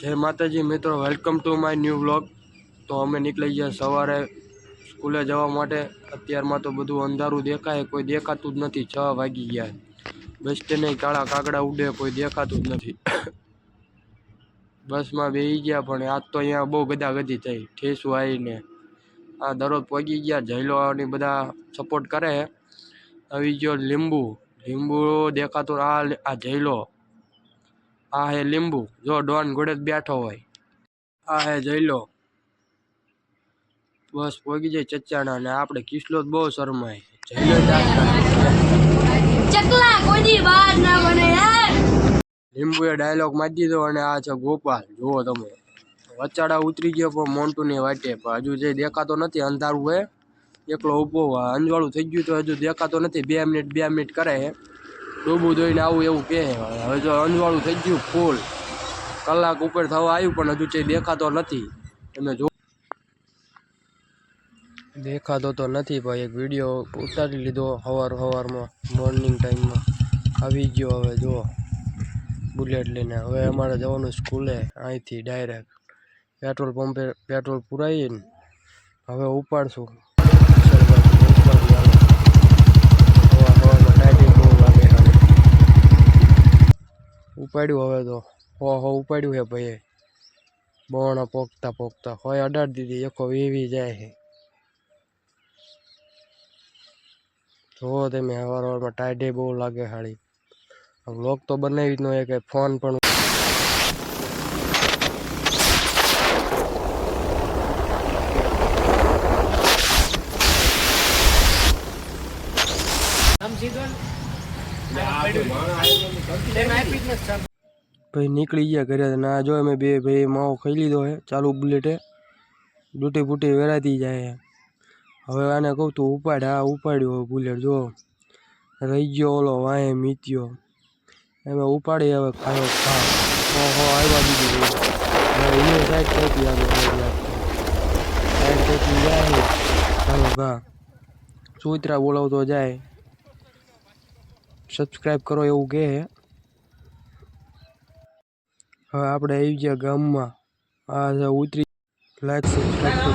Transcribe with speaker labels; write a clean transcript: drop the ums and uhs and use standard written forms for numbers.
Speaker 1: जय माताजी मित्रों, welcome to my new vlog. तो अमे निकली गया सवारे स्कूले जवा माटे। अत्यारमां तो बधुं अंधारू देखाय, कोई देखातुं ज नथी। 6 वागी गया। बस स्टेने काळा काकड़ा उडे, कोई देखातुं ज नथी। बस में बेही गया, पण आज तो अहींया बहु गदागदी थई। ठेसू आवीने आ दररोज पगी गया। झैलो ने बधा सपोर्ट करे। આવી ગયો લીંબુ લીંબુ દેખાતો આ જઈલો આ હે લીંબુ જો ડોન ઘોડે બેઠો હોય આ હે જઈલો બસ પોગી જાય ચચાણા ને આપણે કિસલો બહુ શરમાય જઈલો ચકલા કોઈ દી બહાર ના બને યાર લીંબુએ ડાયલોગ મારી દીધો અને આ છે ગોપાલ જુઓ તમે વચાડા ઉતરી ગયો પણ મોન્ટુ ની વાટે પણ હજુ જે દેખાતો નથી અંધારું હે એકલો ઊભો અંજવાળું થઈ ગયું તો હજુ દેખાતો નથી 2 મિનિટ કરે હે ડૂબું દોઈને આવું એવું કહે હવે જો અંજવાળું થઈ ગયું ફૂલ કલાક ઉપર થવા આવ્યું પણ હજુ જે દેખાતો નથી તમે જો દેખાતો તો નથી ભાઈ એક વિડીયો ઉતારી લીધો સવારમાં મોર્નિંગ ટાઈમમાં આવી ગયો હવે જો બુલેટ લઈને હવે અમારે જવાનું સ્કૂલે અહીંથી ડાયરેક્ટ પેટ્રોલ પંપે પેટ્રોલ પુરાવીને હવે ઉપાડશું ઉપાડ્યું હવે તો હો ઉપાડ્યું હે ભાઈ બોણા પોકતા હોય અડાડી દીધી એકો વીવી જાય છે જો તમે સવારમાં ટાઈડે બહુ લાગે હાળી વ્લોગ તો બનાવી જ ન હોય કે ફોન પણ भाई निकली गया घरे ना जो मैं बे भाई माओ खाई लीधो है चालू बुलेटे डूटी बूटी वेराती जाए हवे आने कहूँ तू उपाड़ हाँ उपाड़ो बुलेट जो रही गयो ओलो वाए मीत्यो एम उपाड़ी हवे खायो खा हो आवा दीदी साइड थी साइड थी जाए खायो खा सूत्रा बोलाव तो जाए सब्सक्राइब करो एवं कहे हाँ આપણે આવી ગયા ગામમાં આ ઉતરી લાઈક સબસ્ક્રાઇબ કરો